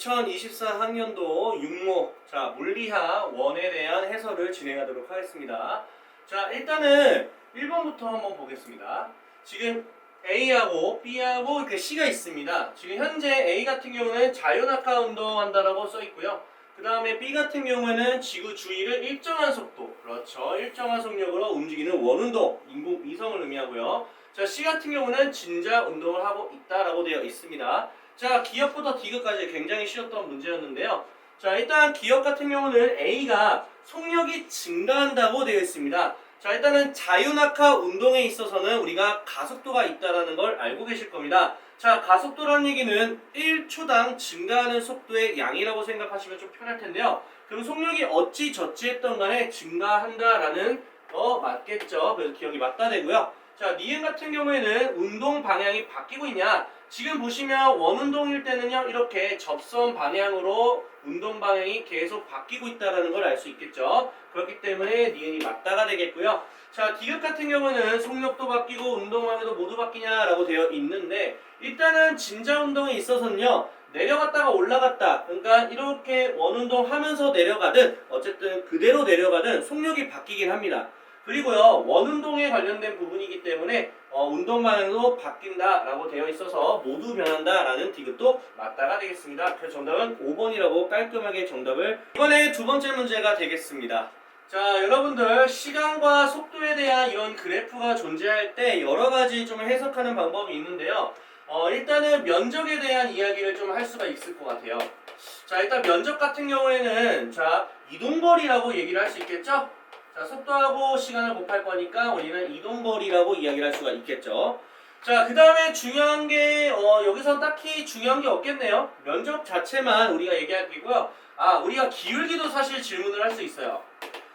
2024 학년도 6모 물리학 원에 대한 해설을 진행하도록 하겠습니다. 자, 일단은 1번부터 한번 보겠습니다. 지금 A하고 B하고 이렇게 C가 있습니다. 지금 현재 A 같은 경우는 자유낙하 운동한다라고 써 있고요. 그 다음에 B 같은 경우에는 지구 주위를 일정한 속도, 그렇죠, 일정한 속력으로 움직이는 원운동, 인공 위성을 의미하고요. 자, C 같은 경우는 진자 운동을 하고 있다라고 되어 있습니다. 자, 기억부터 디귿까지 굉장히 쉬웠던 문제였는데요. 자, 일단 기억 같은 경우는 A가 속력이 증가한다고 되어 있습니다. 자, 일단은 자유낙하 운동에 있어서는 우리가 가속도가 있다는 걸 알고 계실 겁니다. 자, 가속도라는 얘기는 1초당 증가하는 속도의 양이라고 생각하시면 좀 편할 텐데요. 그럼 속력이 어찌저찌 했던 간에 증가한다라는 거 맞겠죠? 그래서 기억이 맞다 되고요. 자, 니은 같은 경우에는 운동 방향이 바뀌고 있냐? 지금 보시면 원운동일 때는요, 이렇게 접선 방향으로 운동 방향이 계속 바뀌고 있다는 걸 알 수 있겠죠. 그렇기 때문에 니은이 맞다가 되겠고요. 자, 디귿 같은 경우는 속력도 바뀌고 운동 방향도 모두 바뀌냐라고 되어 있는데, 일단은 진자 운동에 있어서는요, 내려갔다가 올라갔다, 그러니까 이렇게 원운동 하면서 내려가든 어쨌든 그대로 내려가든 속력이 바뀌긴 합니다. 그리고요, 원운동에 관련된 부분이기 때문에 운동 방향도 바뀐다라고 되어 있어서 모두 변한다라는 디귿도 맞다가 되겠습니다. 그래서 정답은 5번이라고 깔끔하게 정답을. 이번에 두 번째 문제가 되겠습니다. 자, 여러분들 시간과 속도에 대한 이런 그래프가 존재할 때 여러 가지 좀 해석하는 방법이 있는데요. 일단은 면적에 대한 이야기를 좀 할 수가 있을 것 같아요. 자, 일단 면적 같은 경우에는 자, 이동거리라고 얘기를 할 수 있겠죠? 자, 속도하고 시간을 곱할 거니까 우리는 이동거리라고 이야기를 할 수가 있겠죠. 자, 그 다음에 중요한 게 여기서 딱히 중요한 게 없겠네요. 면적 자체만 우리가 얘기할 거고요. 우리가 기울기도 사실 질문을 할 수 있어요.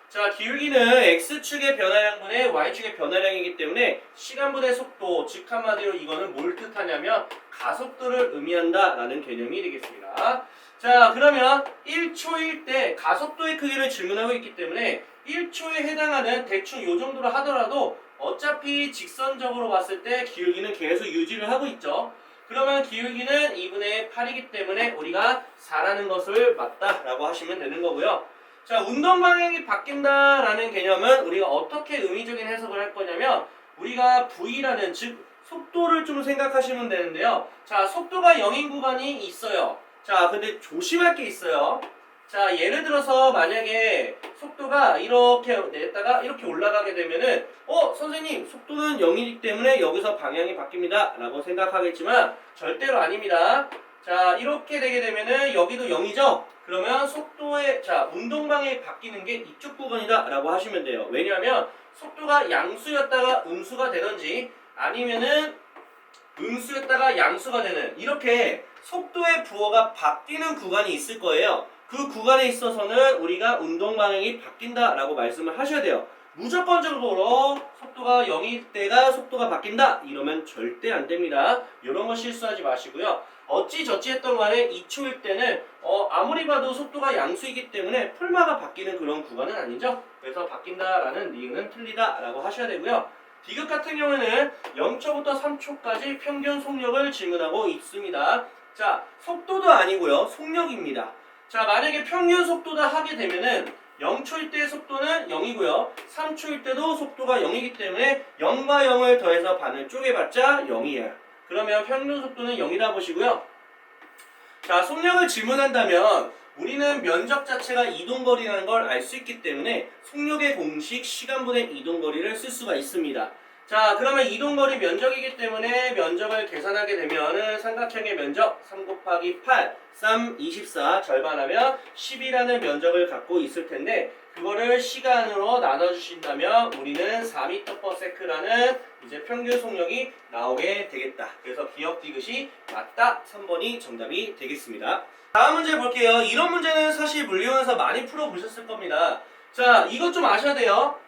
자, 기울기는 X축의 변화량분의 Y축의 변화량이기 때문에 시간분의 속도, 즉 한마디로 이거는 뭘 뜻하냐면 가속도를 의미한다라는 개념이 되겠습니다. 자, 그러면 1초일 때 가속도의 크기를 질문하고 있기 때문에 1초에 해당하는 대충 요 정도로 하더라도 어차피 직선적으로 봤을 때 기울기는 계속 유지를 하고 있죠. 그러면 기울기는 2분의 8이기 때문에 우리가 4라는 것을 맞다라고 하시면 되는 거고요. 자, 운동 방향이 바뀐다라는 개념은 우리가 어떻게 의미적인 해석을 할 거냐면 우리가 V라는, 즉 속도를 좀 생각하시면 되는데요. 자, 속도가 0인 구간이 있어요. 자, 근데 조심할 게 있어요. 자, 예를 들어서 만약에 속도가 이렇게 냈다가 이렇게 올라가게 되면은 선생님 속도는 0이기 때문에 여기서 방향이 바뀝니다 라고 생각하겠지만 절대로 아닙니다. 자, 이렇게 되게 되면은 여기도 0이죠? 그러면 속도의, 자, 운동 방향이 바뀌는 게 이쪽 부분이다 라고 하시면 돼요. 왜냐하면 속도가 양수였다가 음수가 되든지 아니면은 음수였다가 양수가 되는, 이렇게 속도의 부호가 바뀌는 구간이 있을 거예요. 그 구간에 있어서는 우리가 운동 방향이 바뀐다라고 말씀을 하셔야 돼요. 무조건적으로 속도가 0일 때가 속도가 바뀐다 이러면 절대 안 됩니다. 이런 거 실수하지 마시고요. 어찌저찌 했던 간에 2초일 때는 아무리 봐도 속도가 양수이기 때문에 풀마가 바뀌는 그런 구간은 아니죠. 그래서 바뀐다라는 니은은 틀리다라고 하셔야 되고요. 디귿 같은 경우에는 0초부터 3초까지 평균 속력을 질문하고 있습니다. 자, 속도도 아니고요, 속력입니다. 자, 만약에 평균 속도다 하게 되면은 0초일 때의 속도는 0이고요. 3초일 때도 속도가 0이기 때문에 0과 0을 더해서 반을 쪼개봤자 0이에요. 그러면 평균 속도는 0이다 보시고요. 자, 속력을 질문한다면 우리는 면적 자체가 이동거리라는 걸 알 수 있기 때문에 속력의 공식 시간분의 이동거리를 쓸 수가 있습니다. 자, 그러면 이동거리 면적이기 때문에 면적을 계산하게 되면은 삼각형의 면적 3 곱하기 8, 3, 24 절반하면 10이라는 면적을 갖고 있을 텐데 그거를 시간으로 나눠주신다면 우리는 4m/s라는 이제 평균 속력이 나오게 되겠다. 그래서 기억 디귿이 맞다. 3번이 정답이 되겠습니다. 다음 문제 볼게요. 이런 문제는 사실 물리원에서 많이 풀어보셨을 겁니다. 자, 이것 좀 아셔야 돼요.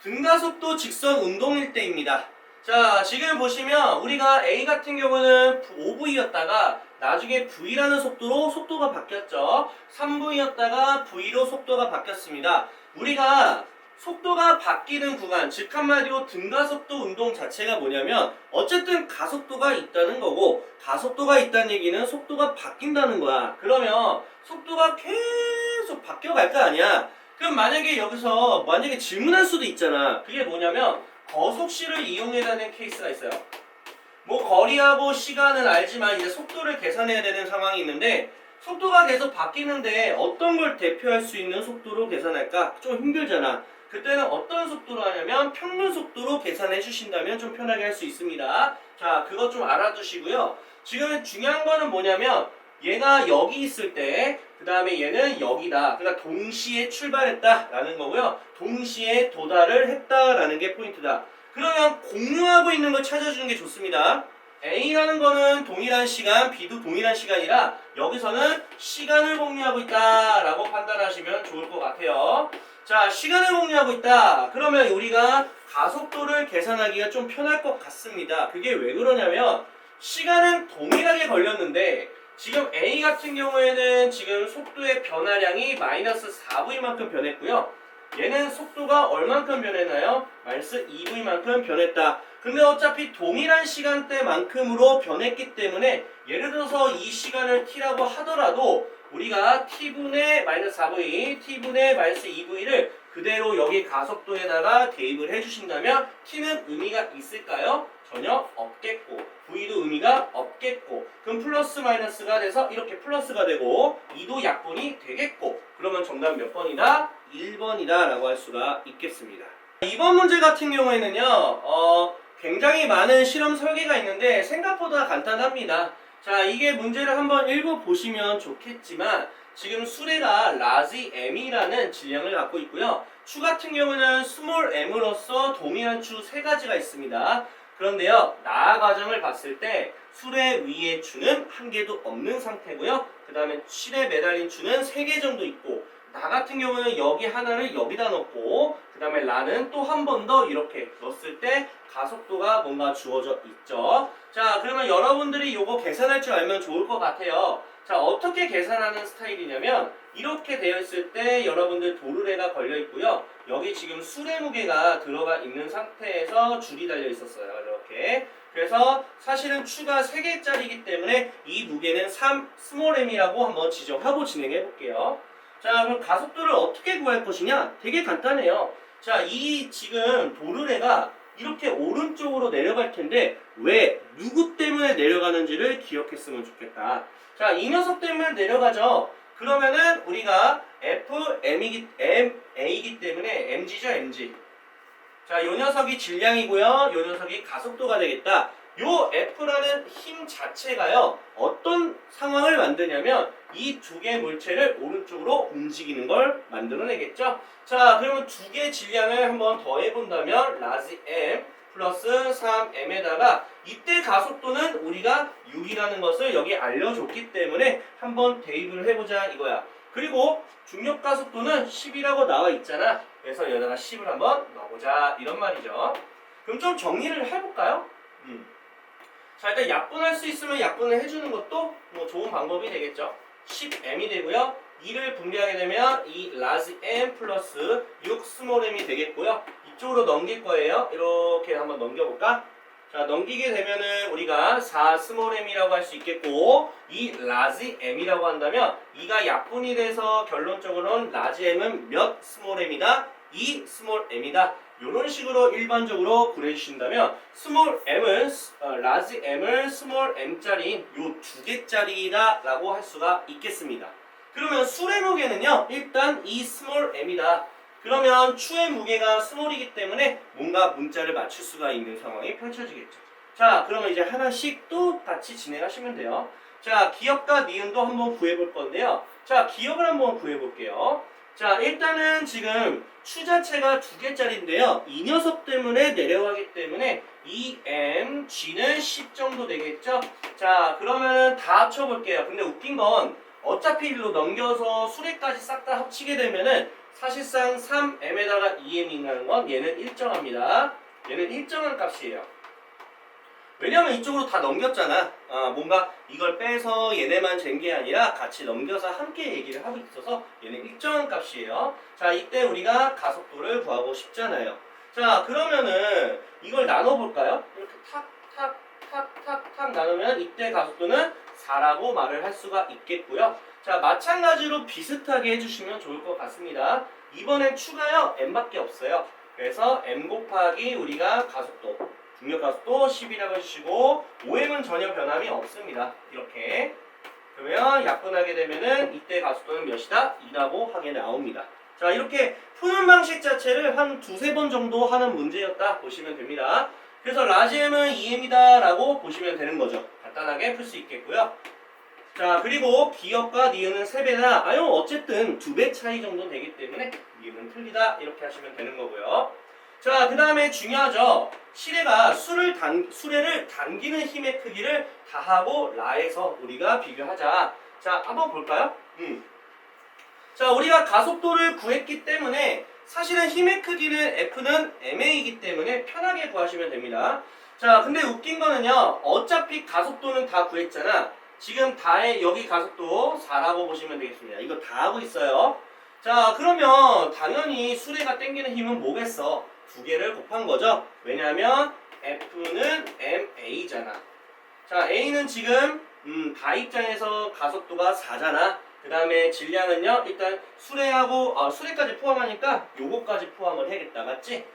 등가속도 직선 운동일 때입니다. 자, 지금 보시면 우리가 A 같은 경우는 5V였다가 나중에 V라는 속도로 속도가 바뀌었죠. 3V였다가 V로 속도가 바뀌었습니다. 우리가 속도가 바뀌는 구간, 즉 한마디로 등가속도 운동 자체가 뭐냐면 어쨌든 가속도가 있다는 거고, 가속도가 있다는 얘기는 속도가 바뀐다는 거야. 그러면 속도가 계속 바뀌어갈 거 아니야. 그럼 만약에 여기서 질문할 수도 있잖아. 그게 뭐냐면 거속시를 이용해라는 케이스가 있어요. 뭐 거리하고 시간은 알지만 이제 속도를 계산해야 되는 상황이 있는데, 속도가 계속 바뀌는데 어떤 걸 대표할 수 있는 속도로 계산할까? 좀 힘들잖아. 그때는 어떤 속도로 하냐면 평균 속도로 계산해 주신다면 좀 편하게 할 수 있습니다. 자, 그거 좀 알아두시고요. 지금 중요한 거는 뭐냐면 얘가 여기 있을 때, 그 다음에 얘는 여기다. 그러니까 동시에 출발했다라는 거고요. 동시에 도달을 했다라는 게 포인트다. 그러면 공유하고 있는 걸 찾아주는 게 좋습니다. A라는 거는 동일한 시간, B도 동일한 시간이라 여기서는 시간을 공유하고 있다라고 판단하시면 좋을 것 같아요. 자, 시간을 공유하고 있다. 그러면 우리가 가속도를 계산하기가 좀 편할 것 같습니다. 그게 왜 그러냐면 시간은 동일하게 걸렸는데 지금 A 같은 경우에는 지금 속도의 변화량이 마이너스 4V만큼 변했고요. 얘는 속도가 얼만큼 변했나요? 마이너스 2V만큼 변했다. 근데 어차피 동일한 시간대만큼으로 변했기 때문에 예를 들어서 이 시간을 t라고 하더라도 우리가 t분의 마이너스 4v, t분의 마이너스 2v를 그대로 여기 가속도에다가 대입을 해주신다면 t는 의미가 있을까요? 전혀 없겠고 v도 의미가 없겠고, 그럼 플러스 마이너스가 돼서 이렇게 플러스가 되고 2도 약분이 되겠고, 그러면 정답 몇 번이다? 1번이다 라고 할 수가 있겠습니다. 이번 문제 같은 경우에는요 굉장히 많은 실험 설계가 있는데 생각보다 간단합니다. 자, 이게 문제를 한번 읽어보시면 좋겠지만 지금 수레가 라지 m이라는 질량을 갖고 있고요. 추 같은 경우는 스몰 m으로서 동일한 추 세 가지가 있습니다. 그런데요, 나아 과정을 봤을 때 수레 위의 추는 한 개도 없는 상태고요. 그 다음에 실에 매달린 추는 3개 정도 있고, 나 같은 경우는 여기 하나를 여기다 넣고 그 다음에 라는 또 한 번 더 이렇게 넣었을 때 가속도가 뭔가 주어져 있죠. 자, 그러면 여러분들이 요거 계산할 줄 알면 좋을 것 같아요. 자, 어떻게 계산하는 스타일이냐면 이렇게 되어 있을 때 여러분들 도르래가 걸려 있고요. 여기 지금 수레 무게가 들어가 있는 상태에서 줄이 달려 있었어요. 이렇게. 그래서 사실은 추가 3개짜리이기 때문에 이 무게는 3 스몰 m이라고 한번 지정하고 진행해 볼게요. 자, 그럼 가속도를 어떻게 구할 것이냐? 되게 간단해요. 자, 이 지금 도르래가 이렇게 오른쪽으로 내려갈 텐데 왜, 누구 때문에 내려가는지를 기억했으면 좋겠다. 자, 이 녀석 때문에 내려가죠. 그러면은 우리가 A이기 때문에 mg죠, mg. 자, 요 녀석이 질량이고요. 요 녀석이 가속도가 되겠다. 요 F라는 힘 자체가요, 어떤 상황을 만드냐면 이 두 개의 물체를 오른쪽으로 움직이는 걸 만들어내겠죠. 자, 그러면 두 개의 질량을 한번 더해본다면 라지 m 플러스 3m에다가 이때 가속도는 우리가 6이라는 것을 여기 알려줬기 때문에 한번 대입을 해보자 이거야. 그리고 중력 가속도는 10이라고 나와 있잖아. 그래서 여기다가 10을 한번 넣어보자 이런 말이죠. 그럼 좀 정리를 해볼까요? 자, 일단 약분할 수 있으면 약분을 해주는 것도 뭐 좋은 방법이 되겠죠. 10m이 되고요. 2를 분리하게 되면 이 라지 m 플러스 6 스몰 m이 되겠고요. 이쪽으로 넘길 거예요. 이렇게 한번 넘겨볼까? 자, 넘기게 되면은 우리가 4 스몰 m이라고 할 수 있겠고, 이 라지 m이라고 한다면 2가 약분이 돼서 결론적으로는 라지 m은 몇 스몰 m이다? 2 스몰 m이다. 이런 식으로 일반적으로 구해주신다면 스몰 m은 라지 m을 스몰 m짜리인 요 두 개짜리다 라고 할 수가 있겠습니다. 그러면 수의 무게는요, 일단 이 스몰 m이다. 그러면 추의 무게가 스몰이기 때문에 뭔가 문자를 맞출 수가 있는 상황이 펼쳐지겠죠. 자, 그러면 이제 하나씩 또 같이 진행하시면 돼요. 자, 기억과 니은도 한번 구해볼 건데요. 자, 기억을 한번 구해볼게요. 자, 일단은 지금 추 자체가 2개짜리인데요. 이 녀석 때문에 내려가기 때문에 EM, G는 10 정도 되겠죠? 자, 그러면은 다 합쳐볼게요. 근데 웃긴 건 어차피 일로 넘겨서 수레까지 싹 다 합치게 되면은 사실상 3m에다가 2m이라는 건 얘는 일정합니다. 얘는 일정한 값이에요. 왜냐면 이쪽으로 다 넘겼잖아. 뭔가 이걸 빼서 얘네만 잰 게 아니라 같이 넘겨서 함께 얘기를 하고 있어서 얘는 일정한 값이에요. 자, 이때 우리가 가속도를 구하고 싶잖아요. 자, 그러면은 이걸 나눠볼까요? 이렇게 탁 나누면 이때 가속도는 4라고 말을 할 수가 있겠고요. 자, 마찬가지로 비슷하게 해주시면 좋을 것 같습니다. 이번엔 추가요 m밖에 없어요. 그래서 m 곱하기 우리가 가속도 중력 가속도 10이라고 해주시고 OM은 전혀 변함이 없습니다. 이렇게 그러면 약분하게 되면은 이때 가속도는 몇이다? 2라고 하게 나옵니다. 자, 이렇게 푸는 방식 자체를 한 두세 번 정도 하는 문제였다 보시면 됩니다. 그래서 라지 M은 2M이다 라고 보시면 되는 거죠. 간단하게 풀 수 있겠고요. 자, 그리고 기역과 니은은 3배다. 어쨌든 2배 차이 정도 되기 때문에 니은은 틀리다 이렇게 하시면 되는 거고요. 자, 그 다음에 중요하죠. 시레가 수레를 당기는 힘의 크기를 다하고 라에서 우리가 비교하자. 자, 한번 볼까요? 자, 우리가 가속도를 구했기 때문에 사실은 힘의 크기는 F는 ma이기 때문에 편하게 구하시면 됩니다. 자, 근데 웃긴 거는요. 어차피 가속도는 다 구했잖아. 지금 다의 여기 가속도 4라고 보시면 되겠습니다. 이거 다 하고 있어요. 자, 그러면 당연히 수레가 당기는 힘은 뭐겠어? 두 개를 곱한 거죠. 왜냐하면 F는 ma잖아. 자, a는 지금 다 입장에서 가속도가 4잖아. 그 다음에 질량은요. 일단 수레까지 포함하니까 요거까지 포함을 해야겠다. 맞지?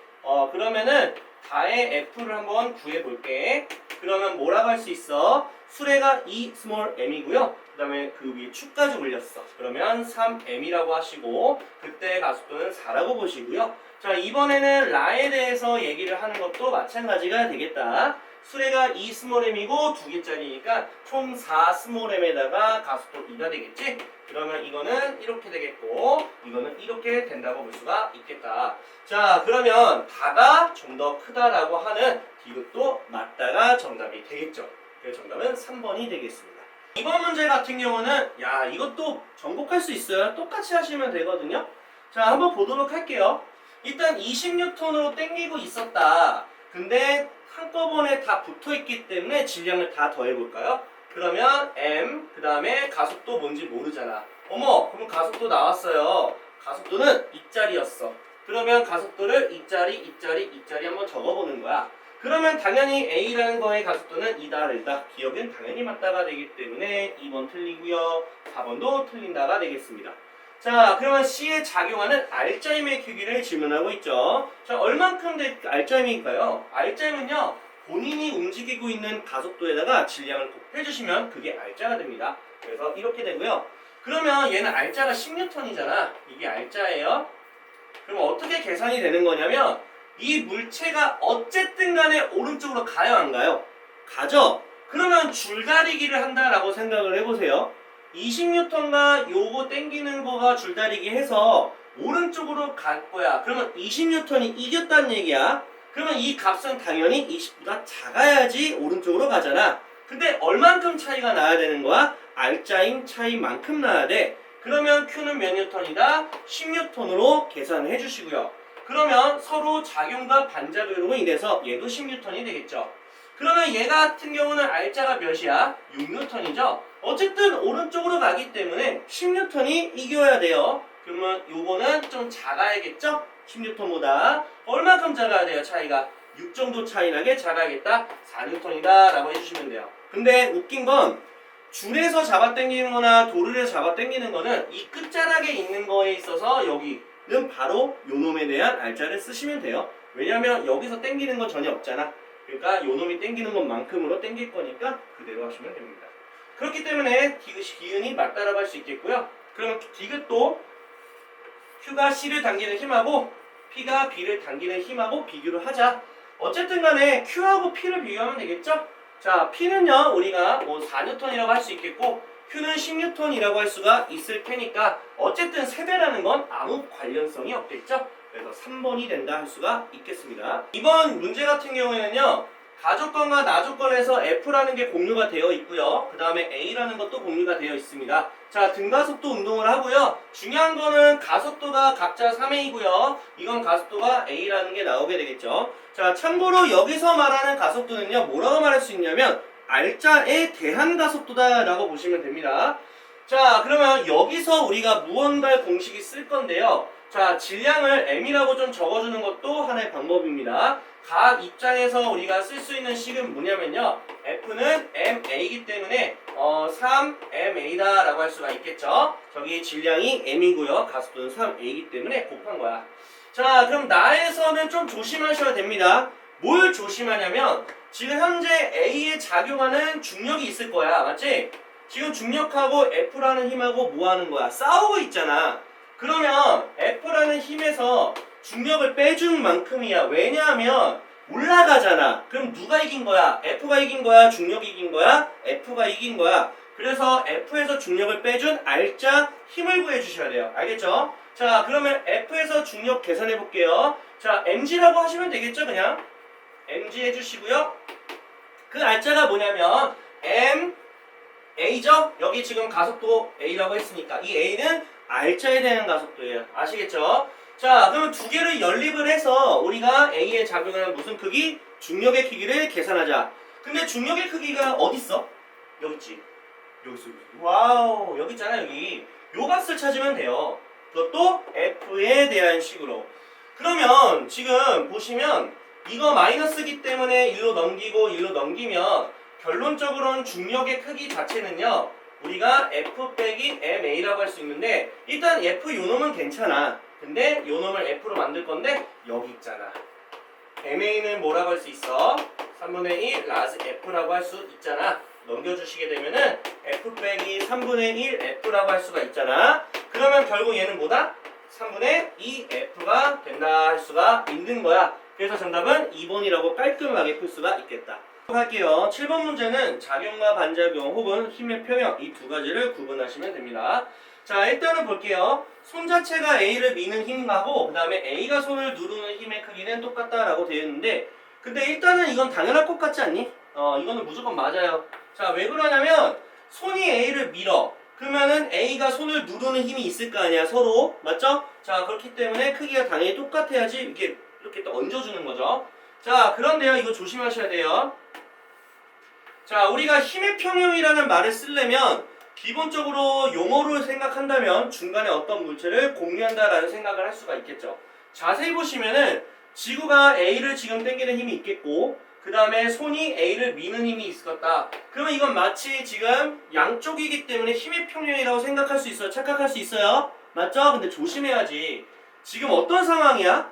그러면은 다의 F를 한번 구해볼게. 그러면 뭐라고 할 수 있어? 수레가 2 스몰 m이고요. 그 다음에 그 위에 축까지 올렸어. 그러면 3m이라고 하시고 그때 가속도는 4라고 보시고요. 자, 이번에는 라에 대해서 얘기를 하는 것도 마찬가지가 되겠다. 수레가 2 스몰 m이고 2개짜리니까 총 4 스몰 m에다가 가속도 2가 되겠지? 그러면 이거는 이렇게 되겠고 이거는 이렇게 된다고 볼 수가 있겠다. 자, 그러면 다가 좀 더 크다라고 하는 디귿도 맞다가 정답이 되겠죠. 그래서 정답은 3번이 되겠습니다. 이번 문제 같은 경우는 이것도 정복할 수 있어요. 똑같이 하시면 되거든요. 자, 한번 보도록 할게요. 일단 20N으로 당기고 있었다. 근데 한꺼번에 다 붙어있기 때문에 질량을 다 더해볼까요? 그러면 m 그 다음에 가속도 뭔지 모르잖아. 그럼 가속도 나왔어요. 가속도는 이짜리였어. 그러면 가속도를 이짜리 한번 적어보는 거야. 그러면 당연히 a라는 거의 가속도는 2다. 기억은 당연히 맞다가 되기 때문에 2번 틀리고요. 4번도 틀린다가 되겠습니다. 자, 그러면 C에 작용하는 R자임의 크기를 질문하고 있죠. 자, 얼만큼 R자임일까요? R자임은요, 본인이 움직이고 있는 가속도에다가 질량을 곱해주시면 그게 R자가 됩니다. 그래서 이렇게 되고요. 그러면 얘는 R자가 10N이잖아. 이게 R자예요. 그럼 어떻게 계산이 되는 거냐면 이 물체가 어쨌든 간에 오른쪽으로 가요, 안 가요? 가죠? 그러면 줄다리기를 한다라고 생각을 해보세요. 20N가 요거 땡기는 거가 줄다리기 해서 오른쪽으로 갈 거야. 그러면 20N이 이겼다는 얘기야. 그러면 이 값은 당연히 20보다 작아야지 오른쪽으로 가잖아. 근데 얼만큼 차이가 나야 되는 거야? R자임 차이만큼 나야 돼. 그러면 Q는 몇 뉴턴이다? 10N으로 계산해 주시고요. 그러면 서로 작용과 반작용으로 인해서 얘도 10N이 되겠죠. 그러면 얘 같은 경우는 R자가 몇이야? 6N이죠. 어쨌든 오른쪽으로 가기 때문에 10N이 이겨야 돼요. 그러면 요거는 좀 작아야겠죠? 10N보다 얼마큼 작아야 돼요? 차이가 6 정도 차이 나게 작아야겠다. 4N이다 라고 해주시면 돼요. 근데 웃긴 건 줄에서 잡아당기는 거나 도르에서 잡아당기는 거는 이 끝자락에 있는 거에 있어서 여기는 바로 요 놈에 대한 R자를 쓰시면 돼요. 왜냐면 여기서 당기는 건 전혀 없잖아. 그러니까 요 놈이 당기는 것만큼으로 당길 거니까 그대로 하시면 됩니다. 그렇기 때문에 기은이 맞다라고 할 수 있겠고요. 그러면 디귿도 Q가 C를 당기는 힘하고 P가 B를 당기는 힘하고 비교를 하자. 어쨌든 간에 Q하고 P를 비교하면 되겠죠? 자, P는요 우리가 뭐 4N이라고 할 수 있겠고 Q는 10N이라고 할 수가 있을 테니까 어쨌든 세배라는 건 아무 관련성이 없겠죠? 그래서 3번이 된다 할 수가 있겠습니다. 이번 문제 같은 경우에는요 가조건과 나조건에서 F라는 게 공유가 되어 있고요. 그 다음에 A라는 것도 공유가 되어 있습니다. 자, 등가속도 운동을 하고요. 중요한 거는 가속도가 각자 3A고요. 이건 가속도가 A라는 게 나오게 되겠죠. 자, 참고로 여기서 말하는 가속도는요. 뭐라고 말할 수 있냐면 알짜에 대한 가속도다라고 보시면 됩니다. 자, 그러면 여기서 우리가 무언가의 공식이 쓸 건데요. 자, 질량을 m이라고 좀 적어주는 것도 하나의 방법입니다. 각 입장에서 우리가 쓸 수 있는 식은 뭐냐면요. F는 ma이기 때문에 3ma다 라고 할 수가 있겠죠. 저기 질량이 m이고요. 가속도는 3a이기 때문에 곱한 거야. 자, 그럼 나에서는 좀 조심하셔야 됩니다. 뭘 조심하냐면 지금 현재 A에 작용하는 중력이 있을 거야. 맞지? 지금 중력하고 F라는 힘하고 뭐 하는 거야? 싸우고 있잖아. 그러면 F라는 힘에서 중력을 빼준 만큼이야. 왜냐하면 올라가잖아. 그럼 누가 이긴 거야? F가 이긴 거야? 중력이 이긴 거야? F가 이긴 거야. 그래서 F에서 중력을 빼준 R자 힘을 구해주셔야 돼요. 알겠죠? 자, 그러면 F에서 중력 계산해 볼게요. 자, mg라고 하시면 되겠죠? 그냥 mg 해주시고요. 그 R자가 뭐냐면 A죠? 여기 지금 가속도 A라고 했으니까 이 A는 R자에 대한 가속도예요. 아시겠죠? 자, 그러면 두 개를 연립을 해서 우리가 A에 작용하는 무슨 크기? 중력의 크기를 계산하자. 근데 중력의 크기가 어디 있어? 여기 있지. 여기 있어. 와우, 여기 있잖아. 여기. 요 값을 찾으면 돼요. 그것도 F에 대한 식으로. 그러면 지금 보시면 이거 마이너스기 때문에 1로 넘기고 1로 넘기면 결론적으로는 중력의 크기 자체는요. 우리가 F 빼기 MA라고 할 수 있는데 일단 F 요놈은 괜찮아. 근데 요놈을 F로 만들 건데 여기 있잖아. MA는 뭐라고 할 수 있어? 3분의 1 라즈 F라고 할 수 있잖아. 넘겨주시게 되면은 F 빼기 3분의 1 F라고 할 수가 있잖아. 그러면 결국 얘는 뭐다? 3분의 2 F가 된다 할 수가 있는 거야. 그래서 정답은 2번이라고 깔끔하게 풀 수가 있겠다. 할게요. 7번 문제는 작용과 반작용 혹은 힘의 평형 이 두 가지를 구분하시면 됩니다. 자, 일단은 볼게요. 손 자체가 A를 미는 힘하고 그 다음에 A가 손을 누르는 힘의 크기는 똑같다라고 되어 있는데 근데 일단은 이건 당연할 것 같지 않니? 이거는 무조건 맞아요. 자, 왜 그러냐면 손이 A를 밀어. 그러면은 A가 손을 누르는 힘이 있을 거 아니야, 서로. 맞죠? 자, 그렇기 때문에 크기가 당연히 똑같아야지 이렇게 또 얹어주는 거죠. 자, 그런데요, 이거 조심하셔야 돼요. 자, 우리가 힘의 평형이라는 말을 쓰려면 기본적으로 용어로 생각한다면 중간에 어떤 물체를 공유한다라는 생각을 할 수가 있겠죠. 자세히 보시면은 지구가 A를 지금 당기는 힘이 있겠고 그 다음에 손이 A를 미는 힘이 있을 거다. 그러면 이건 마치 지금 양쪽이기 때문에 힘의 평형이라고 생각할 수 있어요. 착각할 수 있어요. 맞죠? 근데 조심해야지. 지금 어떤 상황이야?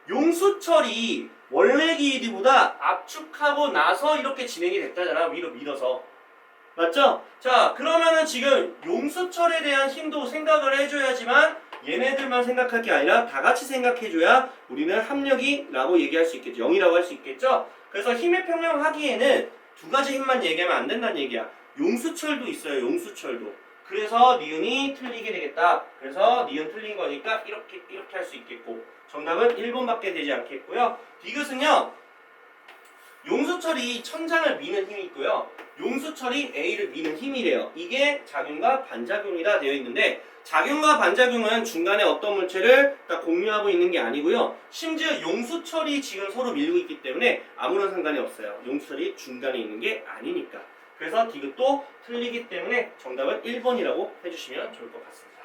용수철이 원래 길이보다 압축하고 나서 이렇게 진행이 됐다잖아. 위로 밀어서. 맞죠? 자, 그러면은 지금 용수철에 대한 힘도 생각을 해줘야지만 얘네들만 생각할 게 아니라 다 같이 생각해줘야 우리는 합력이라고 얘기할 수 있겠죠. 0이라고 할 수 있겠죠? 그래서 힘의 평형 하기에는 두 가지 힘만 얘기하면 안 된다는 얘기야. 용수철도 있어요. 용수철도. 그래서 니은이 틀리게 되겠다. 그래서 니은 틀린 거니까 이렇게 할 수 있겠고 정답은 1번밖에 되지 않겠고요. 디귿은요. 용수철이 천장을 미는 힘이 있고요. 용수철이 A를 미는 힘이래요. 이게 작용과 반작용이라 되어 있는데 작용과 반작용은 중간에 어떤 물체를 딱 공유하고 있는 게 아니고요. 심지어 용수철이 지금 서로 밀고 있기 때문에 아무런 상관이 없어요. 용수철이 중간에 있는 게 아니니까. 그래서 디귿도 틀리기 때문에 정답은 1번이라고 해주시면 좋을 것 같습니다.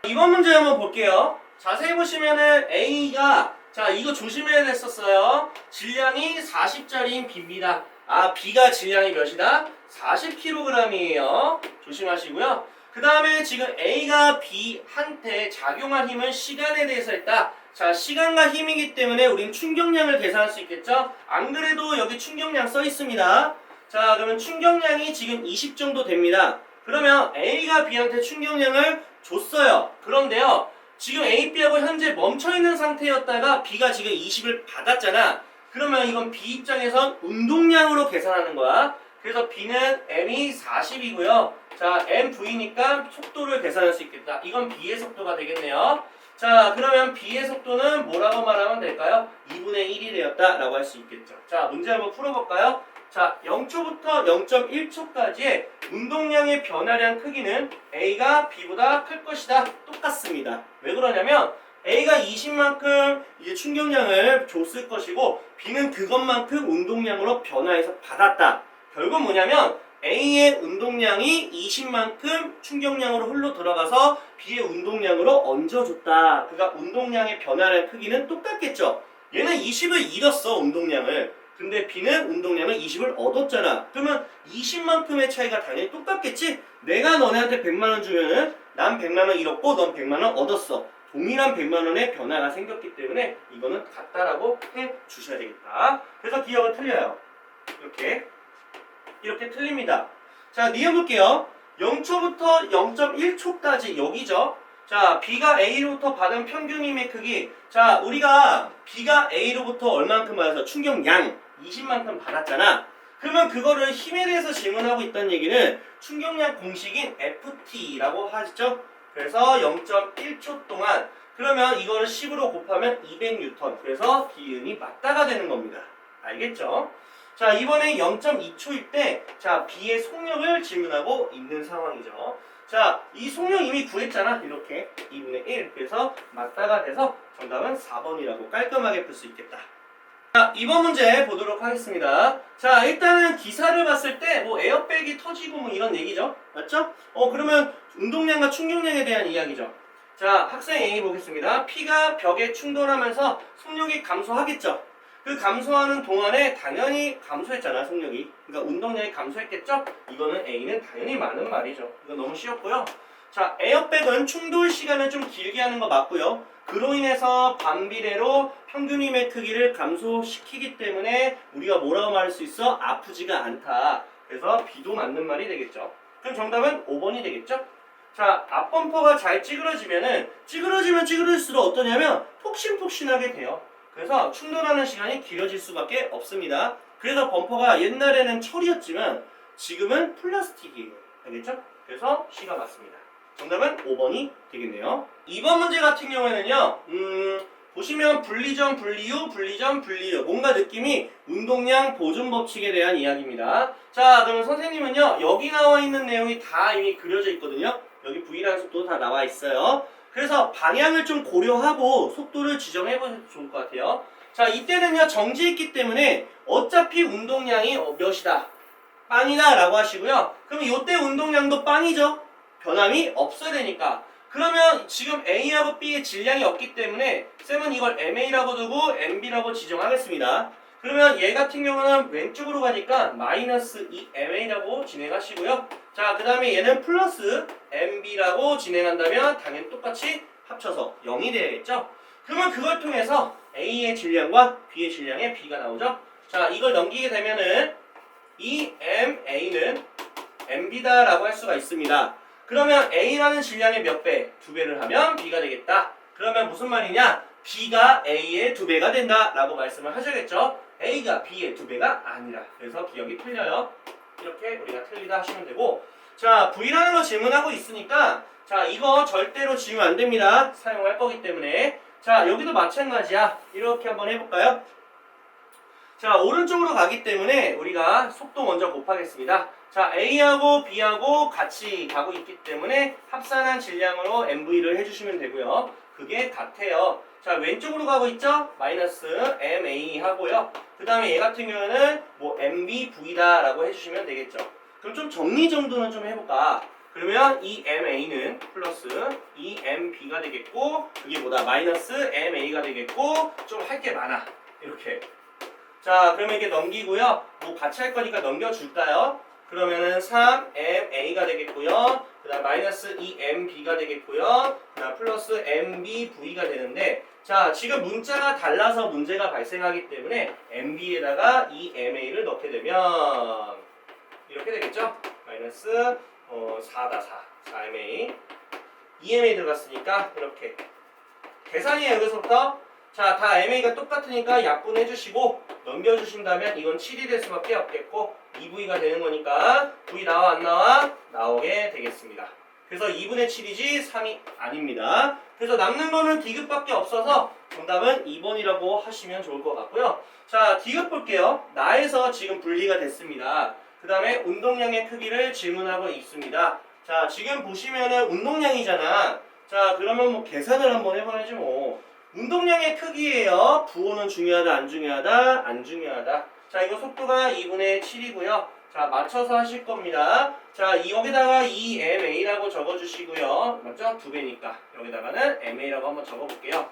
이번 문제 한번 볼게요. 자세히 보시면은 A가 자 이거 조심해야 됐었어요. 질량이 40짜리인 B입니다. 아 B가 질량이 몇이다? 40kg이에요. 조심하시고요. 그 다음에 지금 A가 B한테 작용한 힘은 시간에 대해서 했다. 자 시간과 힘이기 때문에 우린 충격량을 계산할 수 있겠죠? 안 그래도 여기 충격량 써 있습니다. 자 그러면 충격량이 지금 20 정도 됩니다. 그러면 A가 B한테 충격량을 줬어요. 그런데요. 지금 A, B하고 현재 멈춰있는 상태였다가 B가 지금 20을 받았잖아. 그러면 이건 B 입장에선 운동량으로 계산하는 거야. 그래서 B는 M이 40이고요. 자, MV니까 속도를 계산할 수 있겠다. 이건 B의 속도가 되겠네요. 자, 그러면 B의 속도는 뭐라고 말하면 될까요? 2분의 1이 되었다라고 할 수 있겠죠. 자, 문제 한번 풀어볼까요? 자, 0초부터 0.1초까지의 운동량의 변화량 크기는 A가 B보다 클 것이다. 똑같습니다. 왜 그러냐면 A가 20만큼 이제 충격량을 줬을 것이고 B는 그것만큼 운동량으로 변화해서 받았다. 결국 뭐냐면 A의 운동량이 20만큼 충격량으로 흘러 들어가서 B의 운동량으로 얹어줬다. 그러니까 운동량의 변화량 크기는 똑같겠죠. 얘는 20을 잃었어, 운동량을. 근데 B는 운동량을 20을 얻었잖아. 그러면 20만큼의 차이가 당연히 똑같겠지? 내가 너네한테 100만원 주면은 난 100만원 잃었고 넌 100만원 얻었어. 동일한 100만원의 변화가 생겼기 때문에 이거는 같다라고 해 주셔야 되겠다. 그래서 기억은 틀려요. 이렇게 틀립니다. 자, 니어볼게요. 0초부터 0.1초까지 여기죠. 자, B가 A로부터 받은 평균 힘의 크기. 자, 우리가 B가 A로부터 얼만큼 받아서 충격량 20만큼 받았잖아. 그러면 그거를 힘에 대해서 질문하고 있다는 얘기는 충격량 공식인 FT라고 하죠. 그래서 0.1초 동안 그러면 이거를 10으로 곱하면 200N. 그래서 기은이 맞다가 되는 겁니다. 알겠죠? 자, 이번에 0.2초일 때, 자, B의 속력을 질문하고 있는 상황이죠. 자, 이 속력 이미 구했잖아. 이렇게 2분의 1. 그래서 맞다가 돼서 정답은 4번이라고 깔끔하게 풀 수 있겠다. 자, 이번 문제 보도록 하겠습니다. 자, 일단은 기사를 봤을 때 뭐 에어백이 터지고 뭐 이런 얘기죠. 맞죠? 그러면 운동량과 충격량에 대한 이야기죠. 자, 학생 A 보겠습니다. P가 벽에 충돌하면서 속력이 감소하겠죠. 그 감소하는 동안에 당연히 감소했잖아, 속력이. 그러니까 운동량이 감소했겠죠? 이거는 A는 당연히 맞는 말이죠. 이거 너무 쉬웠고요. 자, 에어백은 충돌 시간을 좀 길게 하는 거 맞고요. 그로 인해서 반비례로 평균 힘의 크기를 감소시키기 때문에 우리가 뭐라고 말할 수 있어? 아프지가 않다. 그래서 B도 맞는 말이 되겠죠. 그럼 정답은 5번이 되겠죠? 자, 앞범퍼가 잘 찌그러지면은 찌그러지면 찌그러질수록 어떠냐면 폭신폭신하게 돼요. 그래서 충돌하는 시간이 길어질 수밖에 없습니다. 그래서 범퍼가 옛날에는 철이었지만 지금은 플라스틱이에요. 알겠죠? 그래서 C가 맞습니다. 정답은 5번이 되겠네요. 2번 문제 같은 경우에는요. 보시면 분리전, 분리유, 분리전, 분리유. 뭔가 느낌이 운동량 보존 법칙에 대한 이야기입니다. 자, 그러면 선생님은요. 여기 나와 있는 내용이 다 이미 그려져 있거든요. 여기 V라는 속도 다 나와 있어요. 그래서 방향을 좀 고려하고 속도를 지정해보면 좋을 것 같아요. 자, 이때는요 정지했기 때문에 어차피 운동량이 몇이다? 빵이다 라고 하시고요. 그럼 이때 운동량도 빵이죠? 변함이 없어야 되니까. 그러면 지금 A하고 B의 질량이 없기 때문에 쌤은 이걸 MA라고 두고 MB라고 지정하겠습니다. 그러면 얘 같은 경우는 왼쪽으로 가니까 마이너스 2MA라고 진행하시고요. 자, 그 다음에 얘는 플러스 MB라고 진행한다면 당연히 똑같이 합쳐서 0이 되겠죠? 그러면 그걸 통해서 A의 질량과 B의 질량의 B가 나오죠? 자, 이걸 넘기게 되면은 이 MA는 MB다 라고 할 수가 있습니다. 그러면 A라는 질량의 몇 배? 2배를 하면 B가 되겠다. 그러면 무슨 말이냐? B가 A의 2배가 된다 라고 말씀을 하셔야겠죠? A가 B의 2배가 아니라. 그래서 기억이 틀려요. 이렇게 우리가 틀리다 하시면 되고, 자, V라는 거 질문하고 있으니까 자, 이거 절대로 지우면 안 됩니다. 사용할 거기 때문에. 자, 여기도 마찬가지야. 이렇게 한번 해볼까요? 자, 오른쪽으로 가기 때문에 우리가 속도 먼저 곱하겠습니다. 자, A하고 B하고 같이 가고 있기 때문에 합산한 질량으로 MV를 해주시면 되고요. 그게 같아요. 자, 왼쪽으로 가고 있죠? 마이너스 MA 하고요. 그 다음에 얘 같은 경우는 뭐 MBV다 라고 해주시면 되겠죠. 그럼 좀 정리 정도는 좀 해볼까? 그러면 이 MA는 플러스 이 MB가 되겠고, 그게 뭐다? 마이너스 MA가 되겠고, 좀 할 게 많아. 이렇게. 자, 그러면 이게 넘기고요. 뭐 같이 할 거니까 넘겨줄까요? 그러면은 3MA가 되겠고요. 그 다음 마이너스 2MB가 되겠고요. 그 다음 플러스 MBV가 되는데, 자, 지금 문자가 달라서 문제가 발생하기 때문에 MB에다가 이 MA를 넣게 되면 이렇게 되겠죠? 마이너스 4다 4MA 2MA 들어갔으니까 이렇게 계산이에요. 여기서부터 자, 다 MA가 똑같으니까 약분해 주시고 넘겨주신다면 이건 7이 될 수밖에 없겠고 2V가 되는 거니까 V 나와 안 나와? 나오게 되겠습니다. 그래서 2분의 7이지 3이 아닙니다. 그래서 남는 거는 디귿밖에 없어서 정답은 2번이라고 하시면 좋을 것 같고요. 자, 디귿 볼게요. 나에서 지금 분리가 됐습니다. 그 다음에 운동량의 크기를 질문하고 있습니다. 자, 지금 보시면은 운동량이잖아. 자, 그러면 뭐 계산을 한번 해봐야지 뭐. 운동량의 크기예요. 부호는 중요하다, 안 중요하다? 안 중요하다. 자, 이거 속도가 2분의 7이고요. 자, 맞춰서 하실 겁니다. 자, 여기다가 2ma라고 적어주시고요. 맞죠? 2배니까. 여기다가는 ma라고 한번 적어볼게요.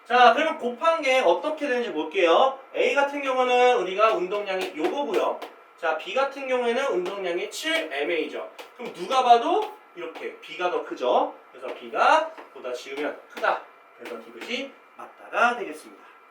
자, 그러면 곱한 게 어떻게 되는지 볼게요. A 같은 경우는 우리가 운동량이 요거고요. 자, B 같은 경우에는 운동량이 7ma죠. 그럼 누가 봐도 이렇게 B가 더 크죠? 그래서 B가 보다 지으면 크다. 그래서 디귿이 맞다가 되겠습니다.